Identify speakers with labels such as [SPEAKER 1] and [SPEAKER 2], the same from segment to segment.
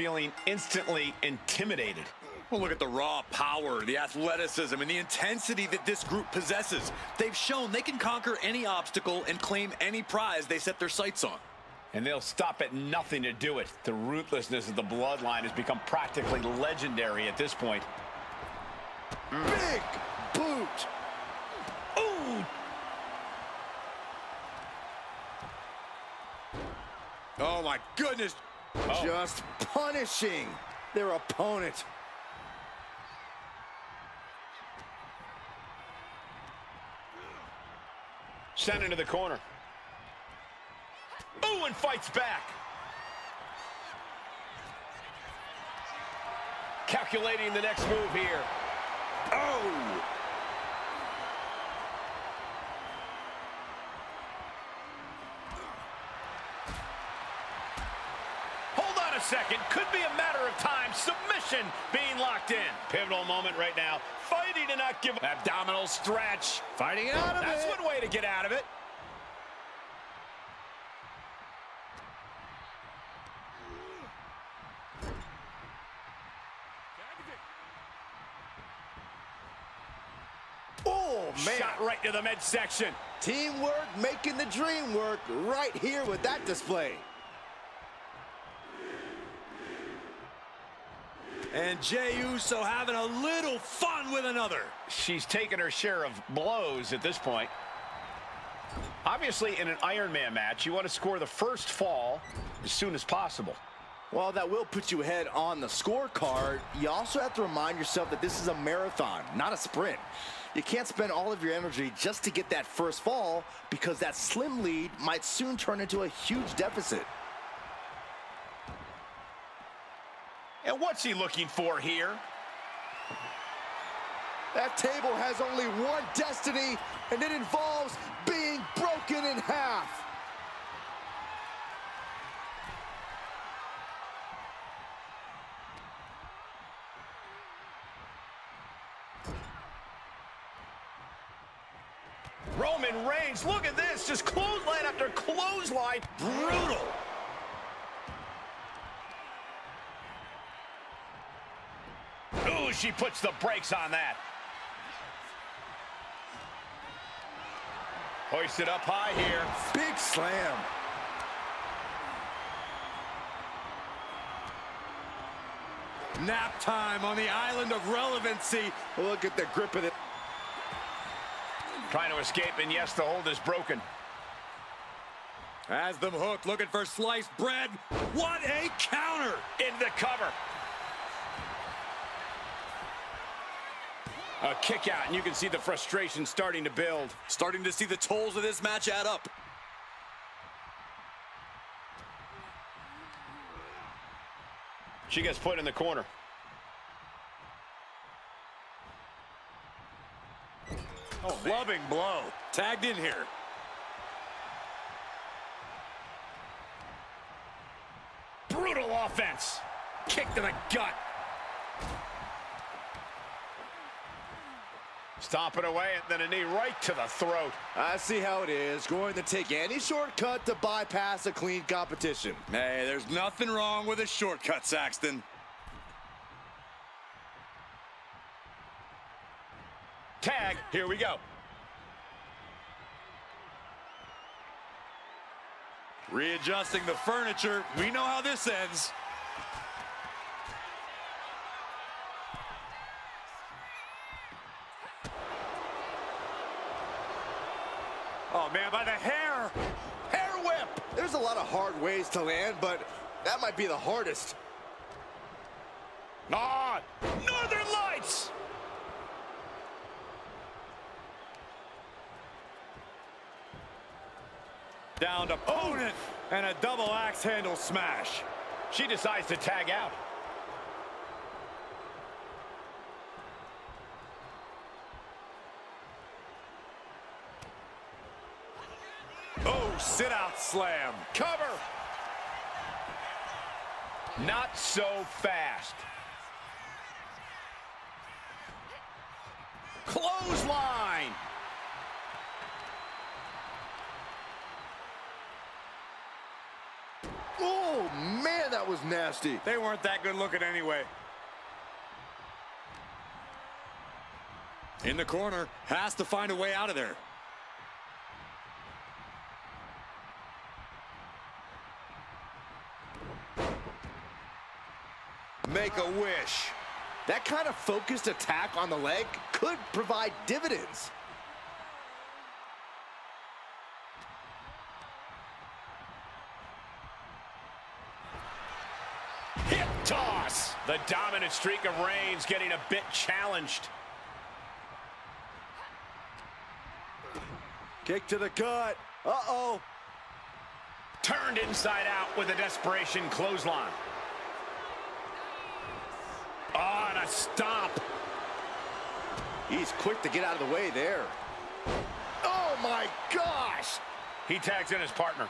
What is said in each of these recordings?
[SPEAKER 1] feeling instantly intimidated.
[SPEAKER 2] Well, look at the raw power, the athleticism, and the intensity that this group possesses. They've shown they can conquer any obstacle and claim any prize they set their sights on.
[SPEAKER 1] And they'll stop at nothing to do it. The ruthlessness of the bloodline has become practically legendary at this point.
[SPEAKER 3] Big boot.
[SPEAKER 1] Ooh!
[SPEAKER 2] Oh, my goodness.
[SPEAKER 1] Oh.
[SPEAKER 3] Just punishing their opponent.
[SPEAKER 1] Sent into the corner. Ooh, and fights back. Calculating the next move here. Oh! Hold on a second. Could be a matter of time. Submission being locked in. Pivotal moment right now. Fighting to not give up. Abdominal stretch.
[SPEAKER 3] Fighting out of it.
[SPEAKER 1] That's one way to get out of it.
[SPEAKER 3] Oh, man.
[SPEAKER 1] Shot right to the midsection.
[SPEAKER 3] Teamwork making the dream work right here with that display.
[SPEAKER 2] And Jey Uso having a little fun with another.
[SPEAKER 1] She's taken her share of blows at this point. Obviously, in an Iron Man match, you want to score the first fall as soon as possible.
[SPEAKER 3] While that will put you ahead on the scorecard, you also have to remind yourself that this is a marathon, not a sprint. You can't spend all of your energy just to get that first fall, because that slim lead might soon turn into a huge deficit.
[SPEAKER 1] And what's he looking for here?
[SPEAKER 3] That table has only one destiny, and it involves being broken in half.
[SPEAKER 1] Roman Reigns, look at this, just clothesline after clothesline. Brutal. Ooh, she puts the brakes on that. Hoisted up high here.
[SPEAKER 3] Big slam.
[SPEAKER 2] Nap time on the island of relevancy.
[SPEAKER 3] Look at the grip of it.
[SPEAKER 1] Trying to escape, and yes, the hold is broken.
[SPEAKER 2] Has them hooked, looking for sliced bread. What a counter!
[SPEAKER 1] In the cover. A kick out, and you can see the frustration starting to build.
[SPEAKER 2] Starting to see the tolls of this match add up.
[SPEAKER 1] She gets put in the corner.
[SPEAKER 2] Oh, clubbing blow. Tagged in here.
[SPEAKER 1] Brutal offense. Kick to the gut. Stomping away, and then a knee right to the throat.
[SPEAKER 3] I see how it is. Going to take any shortcut to bypass a clean competition.
[SPEAKER 2] Hey, there's nothing wrong with a shortcut, Saxton.
[SPEAKER 1] Tag, here we go.
[SPEAKER 2] Readjusting the furniture. We know how this ends. Oh, man, by the hair.
[SPEAKER 3] Hair whip! There's a lot of hard ways to land, but that might be the hardest.
[SPEAKER 1] Ah, Northern Lights!
[SPEAKER 2] Down to opponent and a double axe handle smash.
[SPEAKER 1] She decides to tag out.
[SPEAKER 2] Oh, sit out slam.
[SPEAKER 1] Cover. Not so fast. Clothesline.
[SPEAKER 3] Oh, man, that was nasty.
[SPEAKER 2] They weren't that good looking anyway. In the corner, has to find a way out of there.
[SPEAKER 3] Make a wish. That kind of focused attack on the leg could provide dividends.
[SPEAKER 1] Hip toss. The dominant streak of Reigns getting a bit challenged.
[SPEAKER 3] Kick to the gut. Uh-oh.
[SPEAKER 1] Turned inside out with a desperation clothesline. Oh, and a stomp.
[SPEAKER 3] He's quick to get out of the way there. Oh, my gosh.
[SPEAKER 1] He tags in his partner.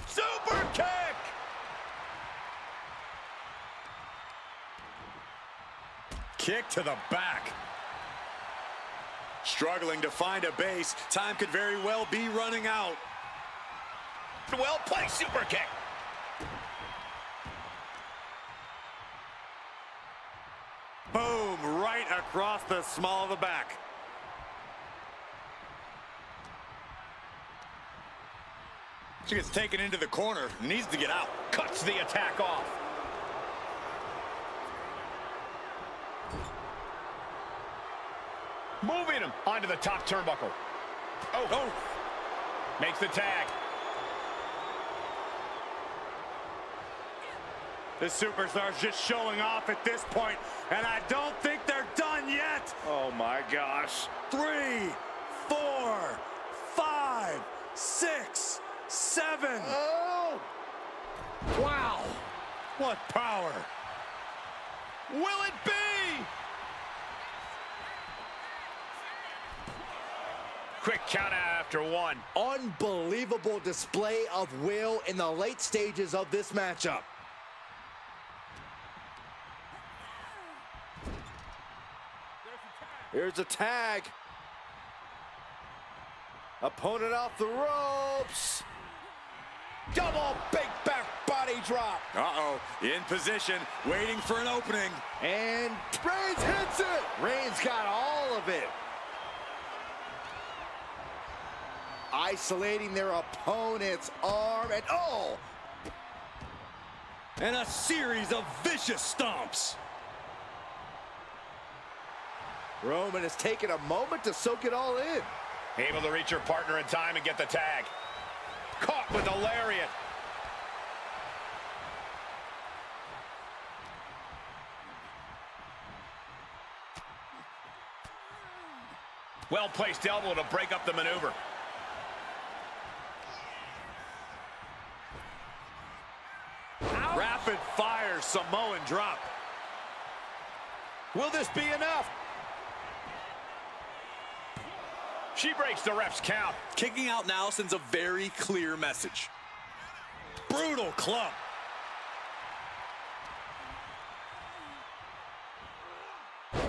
[SPEAKER 1] Super kick!
[SPEAKER 2] Kick to the back. Struggling to find a base. Time could very well be running out.
[SPEAKER 1] Well played super kick.
[SPEAKER 2] Boom, right across the small of the back. She gets taken into the corner, needs to get out.
[SPEAKER 1] Cuts the attack off. Moving him onto the top turnbuckle. Oh. Makes the tag.
[SPEAKER 2] The superstar's just showing off at this point, and I don't think they're done yet.
[SPEAKER 3] Oh, my gosh.
[SPEAKER 2] 3, 4, 5, 6, 7.
[SPEAKER 3] Oh!
[SPEAKER 2] Wow. What power.
[SPEAKER 1] Will it be? Quick count after one.
[SPEAKER 3] Unbelievable display of will in the late stages of this matchup. Here's a tag. Opponent off the ropes. Double big back body drop.
[SPEAKER 2] Uh-oh, in position, waiting for an opening.
[SPEAKER 3] And Reigns hits it. Reigns got all of it. Isolating their opponent's arm, and oh!
[SPEAKER 2] And a series of vicious stomps.
[SPEAKER 3] Roman has taken a moment to soak it all in.
[SPEAKER 1] Able to reach her partner in time and get the tag. Caught with a lariat. Well-placed elbow to break up the maneuver.
[SPEAKER 2] Rapid fire Samoan drop.
[SPEAKER 1] Will this be enough? She breaks the ref's count.
[SPEAKER 2] Kicking out now sends a very clear message. Brutal club.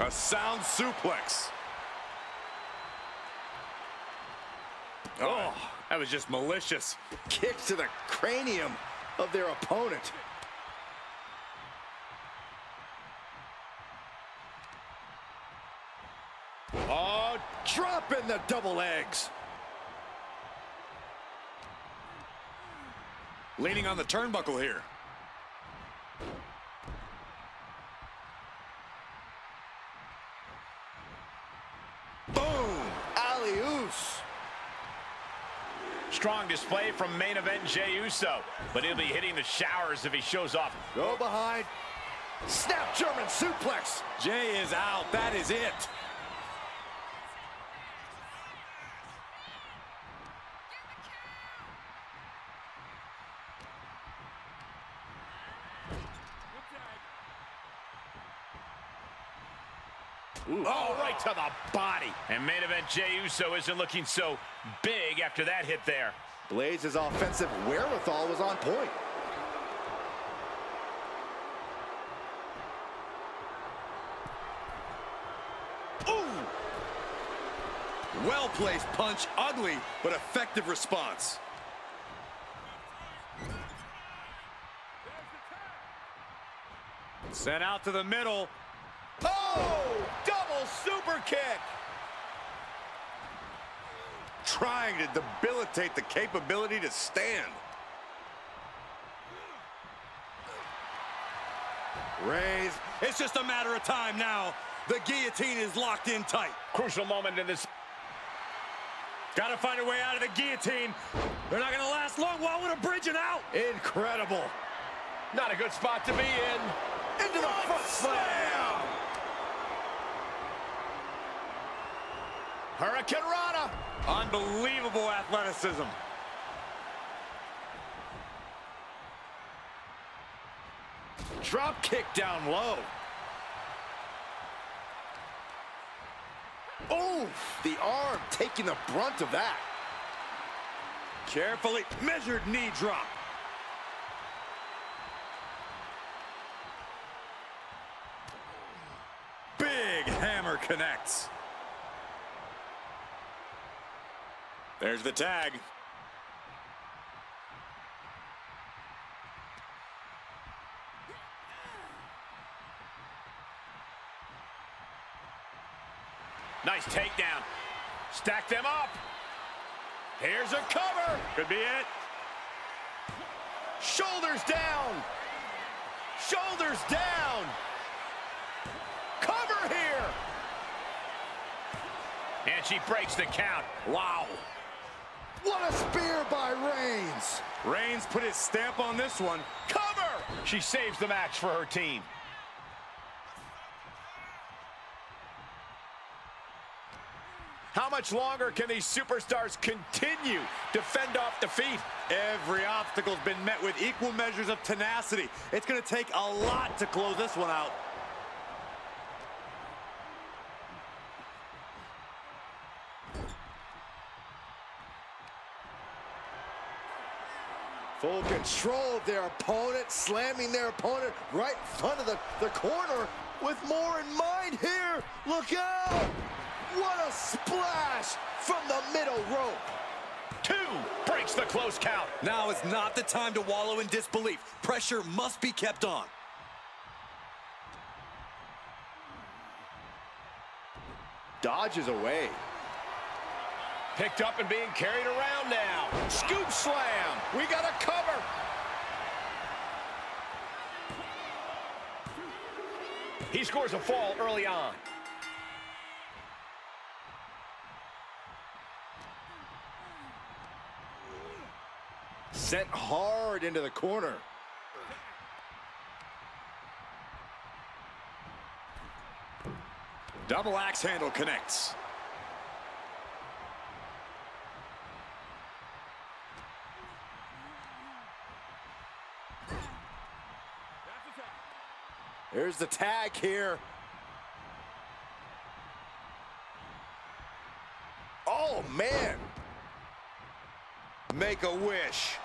[SPEAKER 2] A sound suplex. Oh, that was just malicious.
[SPEAKER 3] Kicks to the cranium of their opponent. Oh, dropping the double legs.
[SPEAKER 2] Leaning on the turnbuckle here.
[SPEAKER 3] Boom! Alley-oos.
[SPEAKER 1] Strong display from main event Jey Uso, but he'll be hitting the showers if he shows off.
[SPEAKER 3] Go behind. Snap German suplex.
[SPEAKER 2] Jey is out. That is it.
[SPEAKER 1] Ooh. Oh, right to the body. And main event Jey Uso isn't looking so big after that hit there.
[SPEAKER 3] Blaze's offensive wherewithal was on point.
[SPEAKER 2] Well-placed punch, ugly, but effective response.
[SPEAKER 1] Sent out to the middle. Oh, double super kick.
[SPEAKER 4] Trying to debilitate the capability to stand.
[SPEAKER 2] Raise. It's just a matter of time now. The guillotine is locked in tight.
[SPEAKER 1] Crucial moment in this.
[SPEAKER 2] Got to find a way out of the guillotine. They're not going to last long. Why would a bridge and out?
[SPEAKER 3] Incredible.
[SPEAKER 1] Not a good spot to be in.
[SPEAKER 3] Into the front slam.
[SPEAKER 1] Hurricane Rana.
[SPEAKER 2] Unbelievable athleticism.
[SPEAKER 1] Drop kick down low.
[SPEAKER 3] Oof, the arm taking the brunt of that.
[SPEAKER 2] Carefully measured knee drop. Big hammer connects. There's the tag.
[SPEAKER 1] Nice takedown. Stack them up. Here's a cover.
[SPEAKER 2] Could be it.
[SPEAKER 1] Shoulders down. Shoulders down. Cover here. And she breaks the count.
[SPEAKER 2] Wow.
[SPEAKER 3] What a spear by Reigns.
[SPEAKER 2] Reigns put his stamp on this one.
[SPEAKER 1] Cover. She saves the match for her team. How much longer can these superstars continue to fend off defeat?
[SPEAKER 2] Every obstacle's been met with equal measures of tenacity. It's going to take a lot to close this one out.
[SPEAKER 3] Full control of their opponent, slamming their opponent right in front of the corner with more in mind here. Look out! What a splash from the middle rope.
[SPEAKER 1] 2 breaks the close count.
[SPEAKER 2] Now is not the time to wallow in disbelief. Pressure must be kept on.
[SPEAKER 3] Dodges away.
[SPEAKER 1] Picked up and being carried around now. Scoop slam. We got a cover. He scores a fall early on.
[SPEAKER 3] Sent hard into the corner.
[SPEAKER 2] Double axe handle connects.
[SPEAKER 3] There's the tag here. Oh, man.
[SPEAKER 2] Make a wish.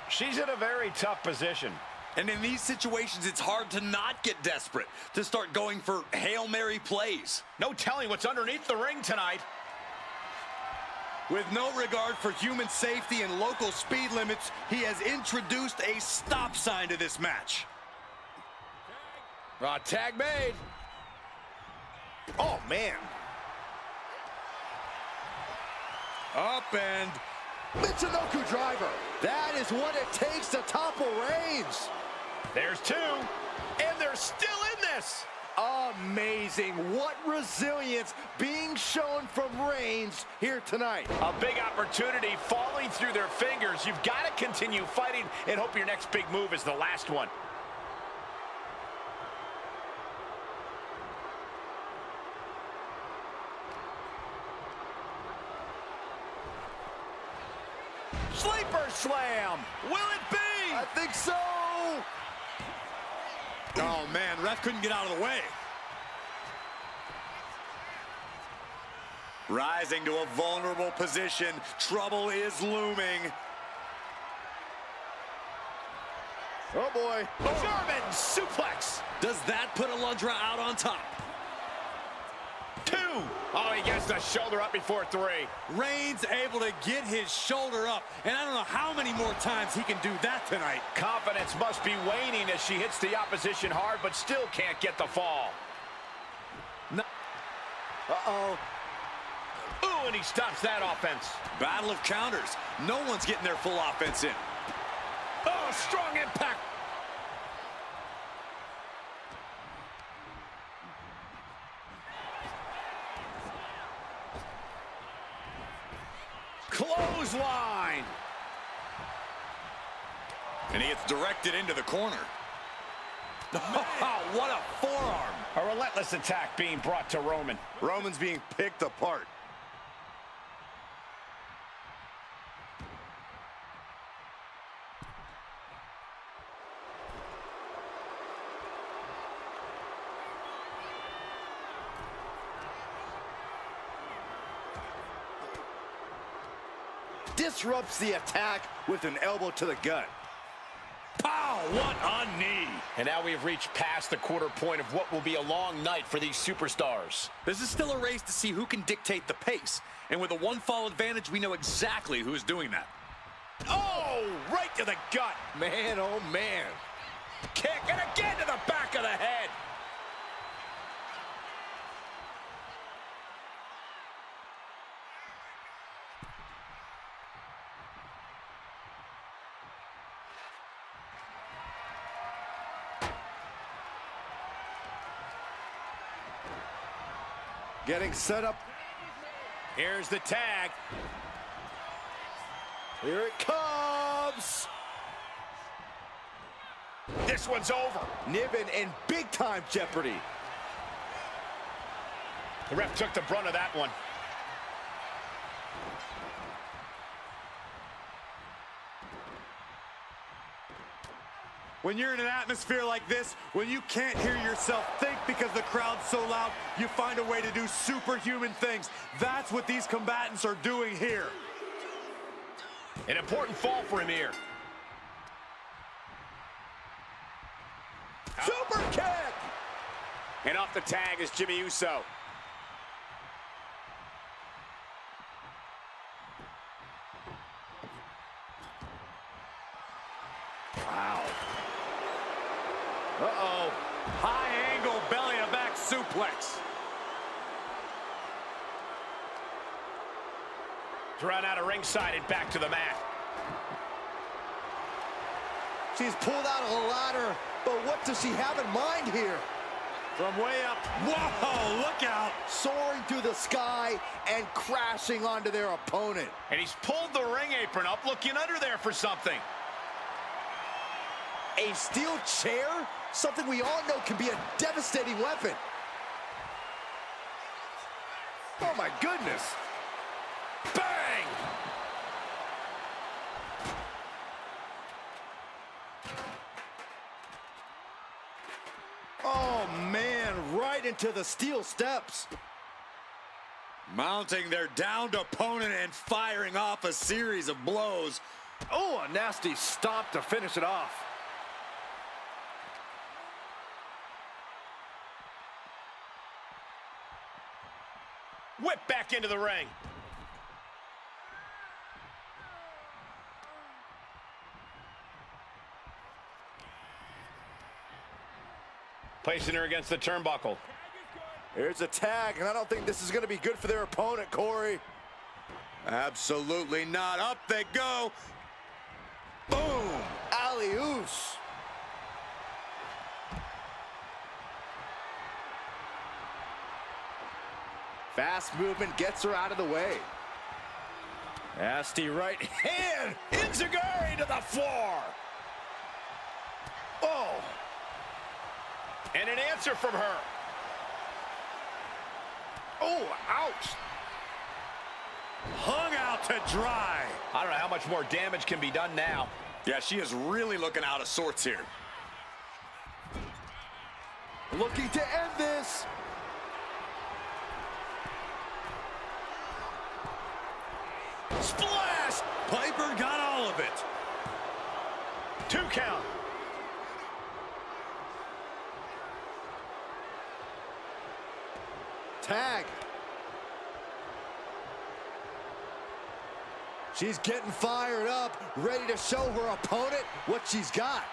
[SPEAKER 1] She's in a very tough position.
[SPEAKER 2] And in these situations, it's hard to not get desperate, to start going for Hail Mary plays.
[SPEAKER 1] No telling what's underneath the ring tonight.
[SPEAKER 2] With no regard for human safety and local speed limits, he has introduced a stop sign to this match.
[SPEAKER 1] Tag made.
[SPEAKER 3] Oh, man.
[SPEAKER 2] Up and...
[SPEAKER 3] Michinoku driver. That is what it takes to topple Reigns.
[SPEAKER 1] There's 2, and they're still in this.
[SPEAKER 3] Amazing. What resilience being shown from Reigns here tonight.
[SPEAKER 1] A big opportunity falling through their fingers. You've got to continue fighting and hope your next big move is the last one. Sleeper slam. Will it be?
[SPEAKER 3] I think so.
[SPEAKER 2] Oh, man, ref couldn't get out of the way. Rising to a vulnerable position. Trouble is looming.
[SPEAKER 3] Oh, boy.
[SPEAKER 1] German suplex.
[SPEAKER 2] Does that put Alundra out on top?
[SPEAKER 1] 2. Oh, he gets the shoulder up before 3.
[SPEAKER 2] Reigns able to get his shoulder up, and I don't know how many more times he can do that tonight.
[SPEAKER 1] Confidence must be waning as she hits the opposition hard, but still can't get the fall. No.
[SPEAKER 3] Uh-oh.
[SPEAKER 1] Ooh, and he stops that offense.
[SPEAKER 2] Battle of counters. No one's getting their full offense in.
[SPEAKER 1] Oh, strong impact. Clothesline.
[SPEAKER 2] And he gets directed into the corner. What a forearm.
[SPEAKER 1] A relentless attack being brought to Roman.
[SPEAKER 4] Roman's being picked apart.
[SPEAKER 3] Disrupts the attack with an elbow to the gut.
[SPEAKER 1] Pow! What a knee! And now we have reached past the quarter point of what will be a long night for these superstars.
[SPEAKER 2] This is still a race to see who can dictate the pace. And with a one-fall advantage, we know exactly who is doing that.
[SPEAKER 1] Oh! Right to the gut!
[SPEAKER 3] Man, oh man.
[SPEAKER 1] Kick, and again to the back of the head!
[SPEAKER 3] Getting set up.
[SPEAKER 1] Here's the tag.
[SPEAKER 3] Here it comes.
[SPEAKER 1] This one's over.
[SPEAKER 3] Niven in big-time jeopardy.
[SPEAKER 1] The ref took the brunt of that one.
[SPEAKER 4] When you're in an atmosphere like this, when you can't hear yourself think because the crowd's so loud, you find a way to do superhuman things. That's what these combatants are doing here.
[SPEAKER 1] An important fall for him here.
[SPEAKER 3] Super kick!
[SPEAKER 1] And off the tag is Jimmy Uso.
[SPEAKER 3] Wow. Uh-oh.
[SPEAKER 4] High angle belly-to-back suplex.
[SPEAKER 1] Drawn out of ringside and back to the mat.
[SPEAKER 3] She's pulled out of the ladder, but what does she have in mind here?
[SPEAKER 4] From way up. Whoa, look out.
[SPEAKER 3] Soaring through the sky and crashing onto their opponent.
[SPEAKER 1] And he's pulled the ring apron up, looking under there for something.
[SPEAKER 3] A steel chair? Something we all know can be a devastating weapon. Oh my goodness.
[SPEAKER 1] Bang!
[SPEAKER 3] Oh man, right into the steel steps.
[SPEAKER 2] Mounting their downed opponent and firing off a series of blows.
[SPEAKER 3] Oh, a nasty stomp to finish it off.
[SPEAKER 1] Whip back into the ring. Placing her against the turnbuckle.
[SPEAKER 3] Here's a tag, and I don't think this is going to be good for their opponent, Corey.
[SPEAKER 2] Absolutely not. Up they go.
[SPEAKER 3] Boom! Alley-oos. Fast movement gets her out of the way. Nasty right hand.
[SPEAKER 1] Enziguri to the floor. Oh. And an answer from her. Oh, ouch.
[SPEAKER 4] Hung out to dry.
[SPEAKER 1] I don't know how much more damage can be done now.
[SPEAKER 2] Yeah, she is really looking out of sorts here.
[SPEAKER 3] Looking to end this.
[SPEAKER 1] Splash!
[SPEAKER 2] Piper got all of it.
[SPEAKER 1] 2 count.
[SPEAKER 3] Tag. She's getting fired up, ready to show her opponent what she's got.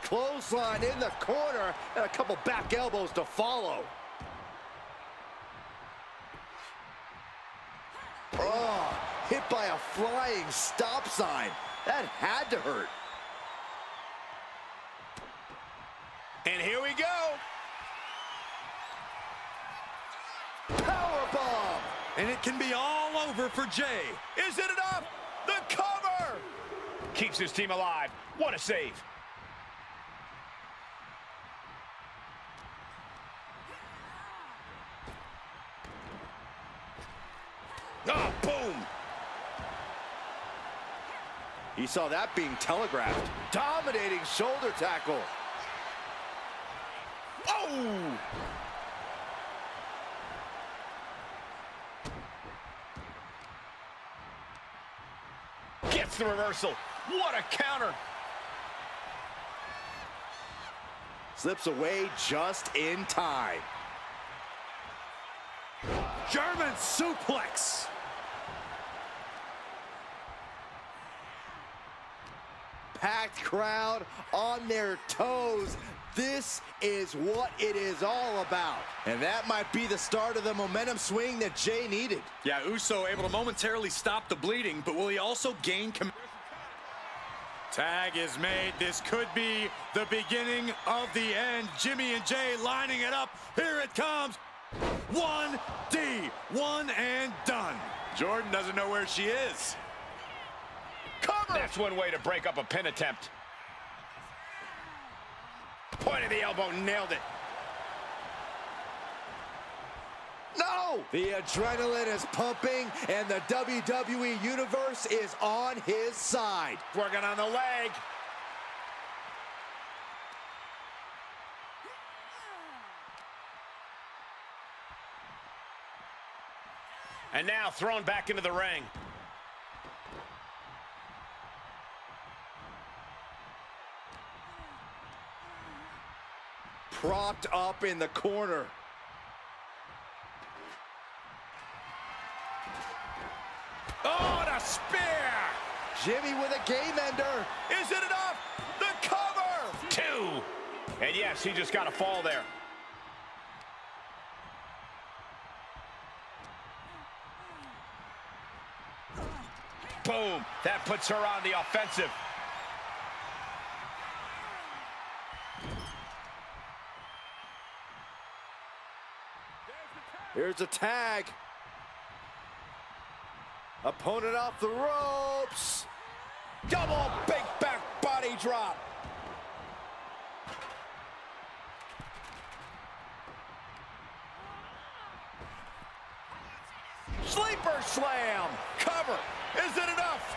[SPEAKER 3] Clothesline in the corner, and a couple back elbows to follow. Oh, hit by a flying stop sign. That had to hurt.
[SPEAKER 1] And here we go.
[SPEAKER 3] Powerbomb.
[SPEAKER 4] And it can be all over for Jay.
[SPEAKER 1] Is it enough? The cover! Keeps his team alive. What a save. Oh, boom!
[SPEAKER 3] He saw that being telegraphed. Dominating shoulder tackle.
[SPEAKER 1] Oh! Gets the reversal. What a counter.
[SPEAKER 3] Slips away just in time.
[SPEAKER 4] German suplex.
[SPEAKER 3] Packed crowd on their toes. This is what it is all about. And that might be the start of the momentum swing that Jay needed.
[SPEAKER 2] Yeah, Uso able to momentarily stop the bleeding, but will he also gain
[SPEAKER 4] Tag is made. This could be the beginning of the end. Jimmy and Jay lining it up. Here it comes. 1D, one and done. Jordan doesn't know where she is.
[SPEAKER 1] Cover! That's one way to break up a pin attempt. Point of the elbow, nailed it.
[SPEAKER 3] No! The adrenaline is pumping, and the WWE Universe is on his side.
[SPEAKER 1] Working on the leg. And now thrown back into the ring.
[SPEAKER 3] Propped up in the corner.
[SPEAKER 1] Oh, the spear!
[SPEAKER 3] Jimmy with a game ender.
[SPEAKER 1] Is it enough? The cover! 2. And yes, he just got a fall there. Boom! That puts her on the offensive.
[SPEAKER 3] Here's a tag. Opponent off the ropes.
[SPEAKER 1] Double big back body drop. Sleeper slam. Cover. Is it enough?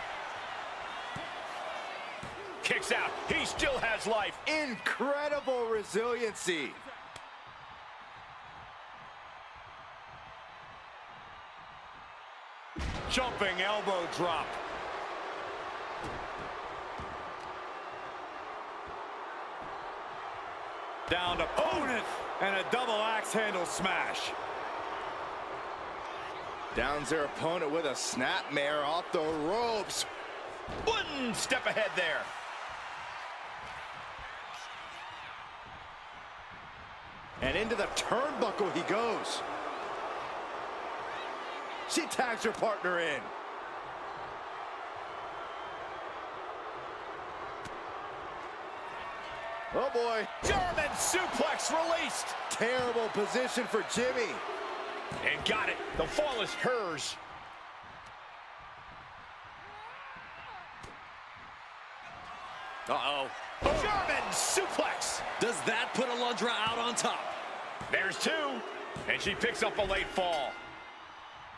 [SPEAKER 1] Kicks out. He still has life.
[SPEAKER 3] Incredible resiliency.
[SPEAKER 4] Jumping elbow drop. Down to opponent and a double axe handle smash.
[SPEAKER 3] Downs their opponent with a snapmare off the ropes.
[SPEAKER 1] One step ahead there.
[SPEAKER 3] And into the turnbuckle he goes. She tags her partner in. Oh boy.
[SPEAKER 1] German suplex released.
[SPEAKER 3] Terrible position for Jimmy.
[SPEAKER 1] And got it. The fall is hers.
[SPEAKER 2] Uh-oh.
[SPEAKER 1] German suplex.
[SPEAKER 2] Does that put Alundra out on top?
[SPEAKER 1] There's 2. And she picks up a late fall.